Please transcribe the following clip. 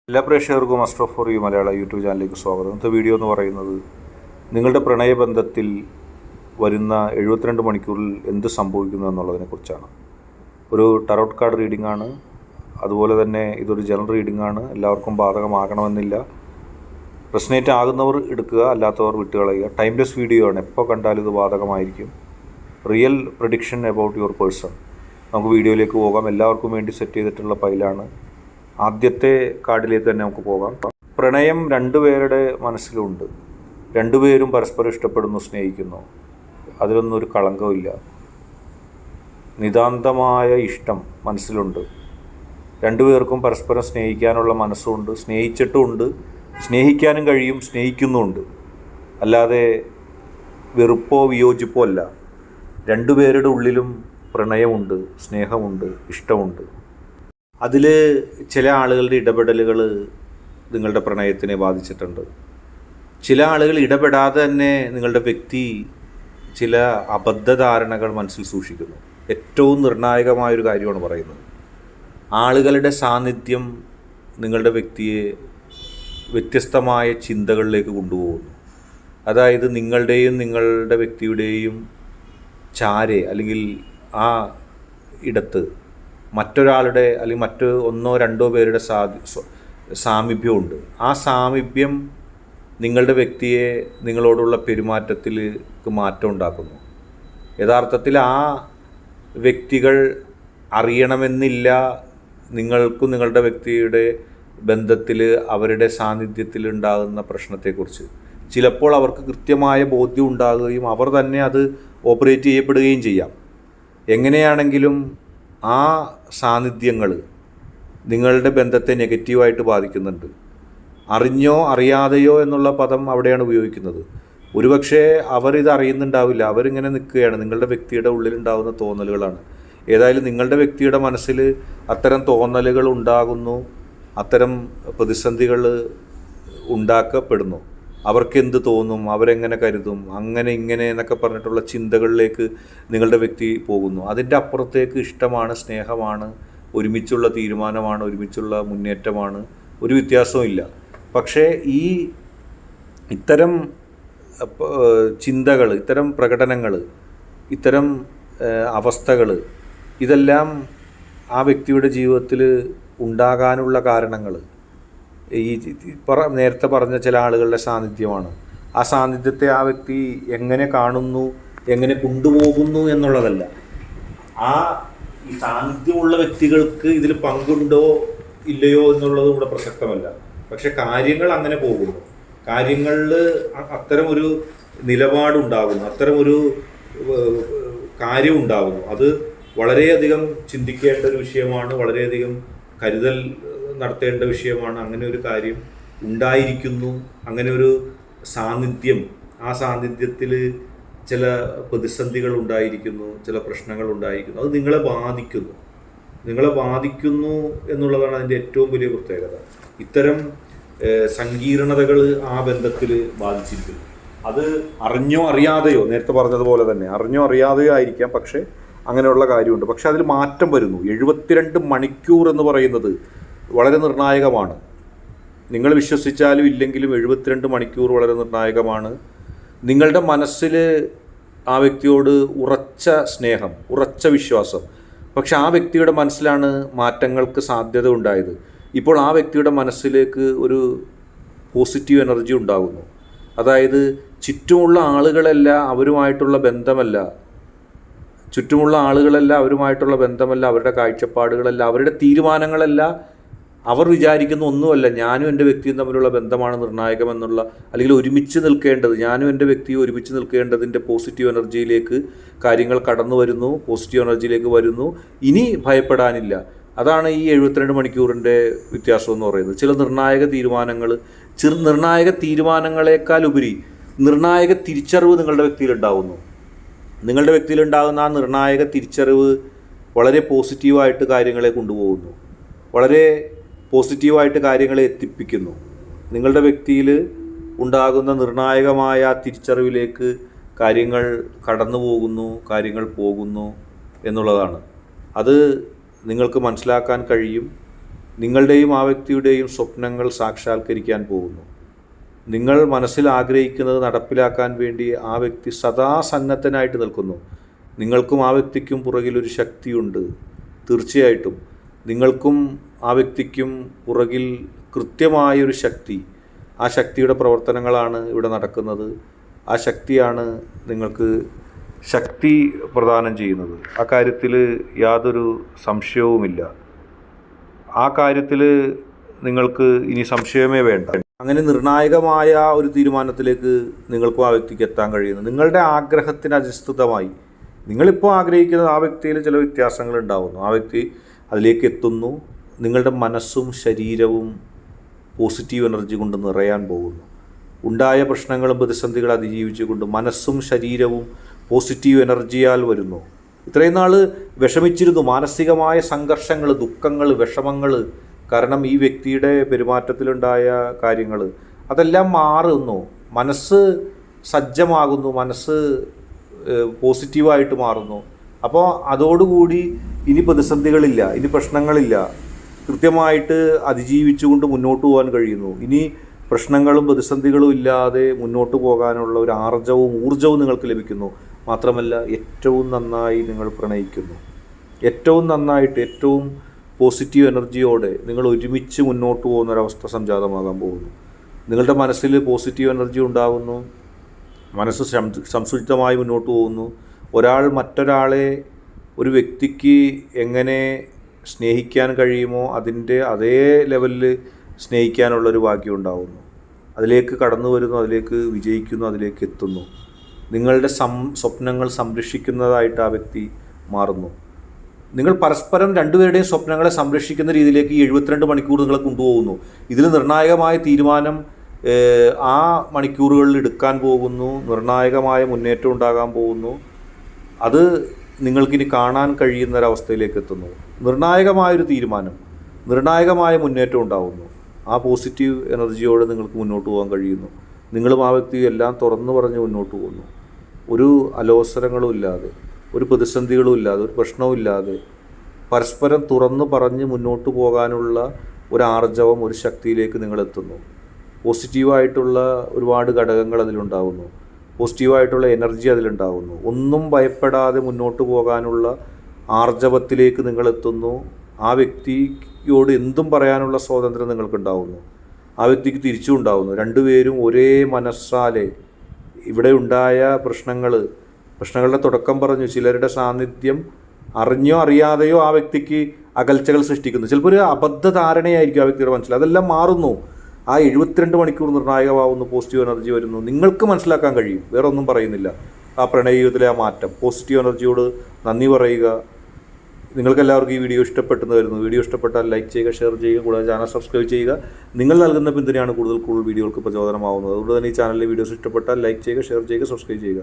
എല്ലാ പ്രേക്ഷകർക്കും master for you Malayala YouTube ചാനലിലേക്ക് സ്വാഗതം. ഇന്നത്തെ വീഡിയോ എന്ന് പറയുന്നത് നിങ്ങളുടെ പ്രണയബന്ധത്തിൽ വരുന്ന 72 മണിക്കൂറിൽ എന്ത് സംഭവിക്കുന്നു എന്നുള്ളതിനെക്കുറിച്ചാണ്. ഒരു ടറോട്ട് കാർഡ് റീഡിംഗ് ആണ്. അതുപോലെ തന്നെ ഇതൊരു ജനറൽ റീഡിംഗ് ആണ്. എല്ലാവർക്കും ബാധകമാകണമെന്നില്ല. റെസനേറ്റ് ആകുന്നവർ എടുക്കുക, അല്ലാത്തവർ വിട്ടുകളയുക. ടൈംലെസ് വീഡിയോ ആണ്. എപ്പോൾ കണ്ടാലും ഇത് ബാധകമായിരിക്കും. Real prediction about your person. നമുക്ക് വീഡിയോയിലേക്ക് പോകാം. എല്ലാവർക്കും വേണ്ടി സെറ്റ് ചെയ്തിട്ടുള്ള ഫയലാണ്. ആദ്യത്തെ കാർഡിലേക്ക് തന്നെ നമുക്ക് പോകാം. പ്രണയം രണ്ടുപേരുടെ മനസ്സിലുണ്ട്. രണ്ടുപേരും പരസ്പരം ഇഷ്ടപ്പെടുന്നു, സ്നേഹിക്കുന്നു. അതിലൊന്നും ഒരു കളങ്കമില്ല. നിതാന്തമായ ഇഷ്ടം മനസ്സിലുണ്ട്. രണ്ടുപേർക്കും പരസ്പരം സ്നേഹിക്കാനുള്ള മനസ്സുണ്ട്. സ്നേഹിച്ചിട്ടുമുണ്ട്, സ്നേഹിക്കാനും കഴിയും, സ്നേഹിക്കുന്നുമുണ്ട്. അല്ലാതെ വെറുപ്പോ വിയോജിപ്പോ അല്ല. രണ്ടുപേരുടെ ഉള്ളിലും പ്രണയമുണ്ട്, സ്നേഹമുണ്ട്, ഇഷ്ടമുണ്ട്. അതിൽ ചില ആളുകളുടെ ഇടപെടലുകൾ നിങ്ങളുടെ പ്രണയത്തിനെ ബാധിച്ചിട്ടുണ്ട്. ചില ആളുകൾ ഇടപെടാതെ തന്നെ നിങ്ങളുടെ വ്യക്തി ചില അബദ്ധധാരണകൾ മനസ്സിൽ സൂക്ഷിക്കുന്നു. ഏറ്റവും നിർണായകമായൊരു കാര്യമാണ് പറയുന്നത്. ആളുകളുടെ സാന്നിധ്യം നിങ്ങളുടെ വ്യക്തിയെ വ്യത്യസ്തമായ ചിന്തകളിലേക്ക് കൊണ്ടുപോകുന്നു. അതായത് നിങ്ങളുടെയും നിങ്ങളുടെ വ്യക്തിയുടെയും ചാരെ അല്ലെങ്കിൽ ആ ഇടത്ത് മറ്റൊരാളുടെ അല്ലെങ്കിൽ മറ്റ് ഒന്നോ രണ്ടോ പേരുടെ സാമീപ്യമുണ്ട്. ആ സാമീപ്യം നിങ്ങളുടെ വ്യക്തിയെ നിങ്ങളോടുള്ള പെരുമാറ്റത്തിൽ മാറ്റം ഉണ്ടാക്കുന്നു. യഥാർത്ഥത്തിൽ ആ വ്യക്തികൾ അറിയണമെന്നില്ല നിങ്ങൾക്കും നിങ്ങളുടെ വ്യക്തിയുടെ ബന്ധത്തിൽ അവരുടെ സാന്നിധ്യത്തിൽ ഉണ്ടാകുന്ന പ്രശ്നത്തെക്കുറിച്ച്. ചിലപ്പോൾ അവർക്ക് കൃത്യമായ ബോധ്യം ഉണ്ടാകുകയും അവർ തന്നെ അത് ഓപ്പറേറ്റ് ചെയ്യപ്പെടുകയും ചെയ്യാം. എങ്ങനെയാണെങ്കിലും ആ സാന്നിധ്യങ്ങൾ നിങ്ങളുടെ ബന്ധത്തെ നെഗറ്റീവായിട്ട് ബാധിക്കുന്നുണ്ട്. അറിഞ്ഞോ അറിയാതെയോ എന്നുള്ള പദം അവിടെയാണ് ഉപയോഗിക്കുന്നത്. ഒരുപക്ഷെ അവരിത് അറിയുന്നുണ്ടാവില്ല. അവരിങ്ങനെ നിൽക്കുകയാണ്. നിങ്ങളുടെ വ്യക്തിയുടെ ഉള്ളിലുണ്ടാകുന്ന തോന്നലുകളാണ്. ഏതായാലും നിങ്ങളുടെ വ്യക്തിയുടെ മനസ്സിൽ അത്തരം തോന്നലുകൾ ഉണ്ടാകുന്നു, അത്തരം പ്രതിസന്ധികൾ ഉണ്ടാക്കപ്പെടുന്നു. അവർക്കെന്ത് തോന്നും, അവരെങ്ങനെ കരുതും, അങ്ങനെ ഇങ്ങനെ എന്നൊക്കെ പറഞ്ഞിട്ടുള്ള ചിന്തകളിലേക്ക് നിങ്ങളുടെ വ്യക്തി പോകുന്നു. അതിൻ്റെ അപ്പുറത്തേക്ക് ഇഷ്ടമാണ്, സ്നേഹമാണ്, ഒരുമിച്ചുള്ള തീരുമാനമാണ്, ഒരുമിച്ചുള്ള മുന്നേറ്റമാണ്. ഒരു വ്യത്യാസവും ഇല്ല. പക്ഷേ ഇത്തരം ചിന്തകൾ, ഇത്തരം പ്രകടനങ്ങൾ, ഇത്തരം അവസ്ഥകൾ, ഇതെല്ലാം ആ വ്യക്തിയുടെ ജീവിതത്തിൽ ഉണ്ടാകാനുള്ള കാരണങ്ങൾ നേരത്തെ പറഞ്ഞ ചില ആളുകളുടെ സാന്നിധ്യമാണ്. ആ സാന്നിധ്യത്തെ ആ വ്യക്തി എങ്ങനെ കാണുന്നു, എങ്ങനെ കൊണ്ടുപോകുന്നു എന്നുള്ളതല്ല. ഈ സാന്നിധ്യമുള്ള വ്യക്തികൾക്ക് ഇതിൽ പങ്കുണ്ടോ ഇല്ലയോ എന്നുള്ളത് ഇവിടെ പ്രസക്തമല്ല. പക്ഷെ കാര്യങ്ങൾ അങ്ങനെ പോകുന്നു. കാര്യങ്ങളിൽ അത്തരം ഒരു നിലപാടുണ്ടാകുന്നു, അത്തരം ഒരു കാര്യം ഉണ്ടാകുന്നു. അത് വളരെയധികം ചിന്തിക്കേണ്ട ഒരു വിഷയമാണ്, വളരെയധികം കരുതൽ നടത്തേണ്ട വിഷയമാണ്. അങ്ങനെ ഒരു കാര്യം ഉണ്ടായിരിക്കുന്നു, അങ്ങനെ ഒരു സാന്നിധ്യം, ആ സാന്നിധ്യത്തിൽ ചില പ്രതിസന്ധികൾ ഉണ്ടായിരിക്കുന്നു, ചില പ്രശ്നങ്ങൾ ഉണ്ടായിരിക്കുന്നു. അത് നിങ്ങളെ ബാധിക്കുന്നു എന്നുള്ളതാണ് അതിൻ്റെ ഏറ്റവും വലിയ പ്രത്യേകത. ഇത്തരം സങ്കീർണതകൾ ആ ബന്ധത്തിൽ ബാധിച്ചിരിക്കുന്നു. അത് അറിഞ്ഞോ അറിയാതെയോ, നേരത്തെ പറഞ്ഞതുപോലെ തന്നെ അറിഞ്ഞോ അറിയാതെയോ ആയിരിക്കാം. പക്ഷേ അങ്ങനെയുള്ള കാര്യമുണ്ട്. പക്ഷെ അതിൽ മാറ്റം വരുന്നു. 72 മണിക്കൂർ എന്ന് പറയുന്നത് വളരെ നിർണായകമാണ്. നിങ്ങൾ വിശ്വസിച്ചാലും ഇല്ലെങ്കിലും 72 മണിക്കൂർ വളരെ നിർണായകമാണ്. നിങ്ങളുടെ മനസ്സിൽ ആ വ്യക്തിയോട് ഉറച്ച സ്നേഹം, ഉറച്ച വിശ്വാസം. പക്ഷെ ആ വ്യക്തിയുടെ മനസ്സിലാണ് മാറ്റങ്ങൾക്ക് സാധ്യത ഉണ്ടായത്. ഇപ്പോൾ ആ വ്യക്തിയുടെ മനസ്സിലേക്ക് ഒരു പോസിറ്റീവ് എനർജി ഉണ്ടാകുന്നു. അതായത് ചുറ്റുമുള്ള ആളുകളല്ല അവരുമായിട്ടുള്ള ബന്ധമല്ല, അവരുടെ കാഴ്ചപ്പാടുകളല്ല, അവരുടെ തീരുമാനങ്ങളല്ല, അവർ വിചാരിക്കുന്ന ഒന്നുമല്ല. ഞാനും എൻ്റെ വ്യക്തിയും തമ്മിലുള്ള ബന്ധമാണ് നിർണായകമെന്നുള്ള, അല്ലെങ്കിൽ ഒരുമിച്ച് നിൽക്കേണ്ടത്, ഞാനും എൻ്റെ വ്യക്തിയും ഒരുമിച്ച് നിൽക്കേണ്ടതിൻ്റെ പോസിറ്റീവ് എനർജിയിലേക്ക് കാര്യങ്ങൾ കടന്നു വരുന്നു, പോസിറ്റീവ് എനർജിയിലേക്ക് വരുന്നു. ഇനി ഭയപ്പെടാനില്ല. അതാണ് ഈ 72 മണിക്കൂറിൻ്റെ വ്യത്യാസം എന്ന് പറയുന്നത്. ചില നിർണായക തീരുമാനങ്ങളെക്കാൾ ഉപരി നിർണായക തിരിച്ചറിവ് നിങ്ങളുടെ വ്യക്തിയിലുണ്ടാകുന്നു. നിങ്ങളുടെ വ്യക്തിയിലുണ്ടാകുന്ന ആ നിർണായക തിരിച്ചറിവ് വളരെ പോസിറ്റീവായിട്ട് കാര്യങ്ങളെ കൊണ്ടുപോകുന്നു, വളരെ പോസിറ്റീവായിട്ട് കാര്യങ്ങളെ എത്തിപ്പിക്കുന്നു. നിങ്ങളുടെ വ്യക്തിയിൽ ഉണ്ടാകുന്ന നിർണായകമായ തിരിച്ചറിവിലേക്ക് കാര്യങ്ങൾ കടന്നു പോകുന്നു, കാര്യങ്ങൾ പോകുന്നു എന്നുള്ളതാണ്. അത് നിങ്ങൾക്ക് മനസ്സിലാക്കാൻ കഴിയും. നിങ്ങളുടെയും ആ വ്യക്തിയുടെയും സ്വപ്നങ്ങൾ സാക്ഷാത്കരിക്കാൻ പോകുന്നു. നിങ്ങൾ മനസ്സിൽ ആഗ്രഹിക്കുന്നത് നടപ്പിലാക്കാൻ വേണ്ടി ആ വ്യക്തി സദാ സന്നദ്ധനായിട്ട് നിൽക്കുന്നു. നിങ്ങൾക്കും ആ വ്യക്തിക്കും പുറകിലൊരു ശക്തിയുണ്ട്. തീർച്ചയായിട്ടും നിങ്ങൾക്കും ആ വ്യക്തിക്കും പുറകിൽ കൃത്യമായൊരു ശക്തി, ആ ശക്തിയുടെ പ്രവർത്തനങ്ങളാണ് ഇവിടെ നടക്കുന്നത്. ആ ശക്തിയാണ് നിങ്ങൾക്ക് ശക്തി പ്രദാനം ചെയ്യുന്നത്. ആ കാര്യത്തിൽ യാതൊരു സംശയവുമില്ല. ആ കാര്യത്തിൽ നിങ്ങൾക്ക് ഇനി സംശയമേ വേണ്ട. അങ്ങനെ നിർണായകമായ ഒരു തീരുമാനത്തിലേക്ക് നിങ്ങൾക്കും ആ വ്യക്തിക്ക് എത്താൻ കഴിയുന്നു. നിങ്ങളുടെ ആഗ്രഹത്തിന് അധിഷ്ഠിതമായി നിങ്ങളിപ്പോൾ ആഗ്രഹിക്കുന്നത് ആ വ്യക്തിയിൽ ചില വ്യത്യാസങ്ങൾ ഉണ്ടാകുന്നു. ആ വ്യക്തി അതിലേക്ക് എത്തുന്നു. നിങ്ങളുടെ മനസ്സും ശരീരവും പോസിറ്റീവ് എനർജി കൊണ്ട് നിറയാൻ പോകുന്നു. ഉണ്ടായ പ്രശ്നങ്ങളും പ്രതിസന്ധികളും അതിജീവിച്ചുകൊണ്ട് മനസ്സും ശരീരവും പോസിറ്റീവ് എനർജിയാൽ വരുന്നു. ഇത്രയും നാൾ വിഷമിച്ചിരുന്നു. മാനസികമായ സംഘർഷങ്ങൾ, ദുഃഖങ്ങൾ, വിഷമങ്ങൾ, കാരണം ഈ വ്യക്തിയുടെ പെരുമാറ്റത്തിലുണ്ടായ കാര്യങ്ങൾ അതെല്ലാം മാറുന്നു. മനസ്സ് സജ്ജമാകുന്നു, മനസ്സ് പോസിറ്റീവായിട്ട് മാറുന്നു. അപ്പോൾ അതോടുകൂടി ഇനി പ്രതിസന്ധികളില്ല, ഇനി പ്രശ്നങ്ങളില്ല. കൃത്യമായിട്ട് അതിജീവിച്ചുകൊണ്ട് മുന്നോട്ട് പോകാൻ കഴിയുന്നു. ഇനി പ്രശ്നങ്ങളും പ്രതിസന്ധികളും ഇല്ലാതെ മുന്നോട്ട് പോകാനുള്ള ഒരു ആർജവും ഊർജവും നിങ്ങൾക്ക് ലഭിക്കുന്നു. മാത്രമല്ല ഏറ്റവും നന്നായി നിങ്ങൾ പ്രണയിക്കുന്നു. ഏറ്റവും നന്നായിട്ട്, ഏറ്റവും പോസിറ്റീവ് എനർജിയോടെ നിങ്ങൾ ഒരുമിച്ച് മുന്നോട്ട് പോകുന്നൊരവസ്ഥ സംജാതമാകാൻ പോകുന്നു. നിങ്ങളുടെ മനസ്സിൽ പോസിറ്റീവ് എനർജി ഉണ്ടാകുന്നു. മനസ്സ് സംസുചിതമായി മുന്നോട്ട് പോകുന്നു. ഒരാൾ മറ്റൊരാളെ, ഒരു വ്യക്തിക്ക് എങ്ങനെ സ്നേഹിക്കാൻ കഴിയുമോ അതിൻ്റെ അതേ ലെവലിൽ സ്നേഹിക്കാനുള്ളൊരു ഭാഗ്യം ഉണ്ടാകുന്നു. അതിലേക്ക് കടന്നു വരുന്നു, അതിലേക്ക് വിജയിക്കുന്നു, അതിലേക്ക് എത്തുന്നു. നിങ്ങളുടെ സ്വപ്നങ്ങൾ സംരക്ഷിക്കുന്നതായിട്ട് ആ വ്യക്തി മാറുന്നു. നിങ്ങൾ പരസ്പരം രണ്ടുപേരുടെയും സ്വപ്നങ്ങളെ സംരക്ഷിക്കുന്ന രീതിയിലേക്ക് ഈ 72 മണിക്കൂർ നിങ്ങളെ കൊണ്ടുപോകുന്നു. ഇതിൽ നിർണായകമായ തീരുമാനം ആ മണിക്കൂറുകളിൽ എടുക്കാൻ പോകുന്നു. നിർണായകമായ മുന്നേറ്റം ഉണ്ടാകാൻ പോകുന്നു. അത് നിങ്ങൾക്കിനി കാണാൻ കഴിയുന്നൊരവസ്ഥയിലേക്ക് എത്തുന്നു. നിർണായകമായൊരു തീരുമാനം, നിർണായകമായ മുന്നേറ്റം ഉണ്ടാകുന്നു. ആ പോസിറ്റീവ് എനർജിയോടെ നിങ്ങൾക്ക് മുന്നോട്ട് പോകാൻ കഴിയുന്നു. നിങ്ങളും ആ വ്യക്തിയും എല്ലാം തുറന്നു പറഞ്ഞ് മുന്നോട്ട് പോകുന്നു. ഒരു അലോസരങ്ങളും ഇല്ലാതെ, ഒരു പ്രതിസന്ധികളും ഇല്ലാതെ, ഒരു പ്രശ്നവും ഇല്ലാതെ പരസ്പരം തുറന്നു പറഞ്ഞ് മുന്നോട്ട് പോകാനുള്ള ഒരു ആർജവം, ഒരു ശക്തിയിലേക്ക് നിങ്ങളെത്തുന്നു. പോസിറ്റീവായിട്ടുള്ള ഒരുപാട് ഘടകങ്ങൾ അതിലുണ്ടാകുന്നു. പോസിറ്റീവായിട്ടുള്ള എനർജി അതിലുണ്ടാകുന്നു. ഒന്നും ഭയപ്പെടാതെ മുന്നോട്ട് പോകാനുള്ള ആർജവത്തിലേക്ക് നിങ്ങളെത്തുന്നു. ആ വ്യക്തിയോട് എന്തും പറയാനുള്ള സ്വാതന്ത്ര്യം നിങ്ങൾക്കുണ്ടാവുന്നു. ആ വ്യക്തിക്ക് തിരിച്ചും ഉണ്ടാവുന്നു. രണ്ടുപേരും ഒരേ മനസ്സാലെ ഇവിടെ ഉണ്ടായ പ്രശ്നങ്ങളുടെ തുടക്കം പറഞ്ഞു. ചിലരുടെ സാന്നിധ്യം അറിഞ്ഞോ അറിയാതെയോ ആ വ്യക്തിക്ക് അകൽച്ചകൾ സൃഷ്ടിക്കുന്നു. ചിലപ്പോൾ ഒരു അബദ്ധ ധാരണയായിരിക്കും ആ വ്യക്തിയുടെ മനസ്സിൽ. അതെല്ലാം മാറുന്നു. ആ 72 മണിക്കൂർ നിർണായകമാവുന്നു. പോസിറ്റീവ് എനർജി വരുന്നു. നിങ്ങൾക്ക് മനസ്സിലാക്കാൻ കഴിയും. വേറെ ഒന്നും പറയുന്നില്ല. ആ പ്രണയത്തിലെ ആ മാറ്റം, പോസിറ്റീവ് എനർജിയോട് നന്ദി പറയുക. നിങ്ങൾക്കെല്ലാവർക്കും ഈ വീഡിയോ ഇഷ്ടപ്പെട്ടെന്ന് വരുന്നു. വീഡിയോ ഇഷ്ടപ്പെട്ടാൽ ലൈക്ക് ചെയ്യുക, ഷെയർ ചെയ്യുക, കൂടാതെ ചാനൽ സബ്സ്ക്രൈബ് ചെയ്യുക. നിങ്ങൾ നൽകുന്ന പിന്തുണയാണ് കൂടുതൽ വീഡിയോകൾക്ക് പ്രചോദനമാവുന്നത്. അതുകൊണ്ട് തന്നെ ഈ ചാനലിലെ വീഡിയോസ് ഇഷ്ടപ്പെട്ടാൽ ലൈക്ക് ചെയ്യുക, ഷെയർ ചെയ്യുക, സബ്സ്ക്രൈബ് ചെയ്യുക.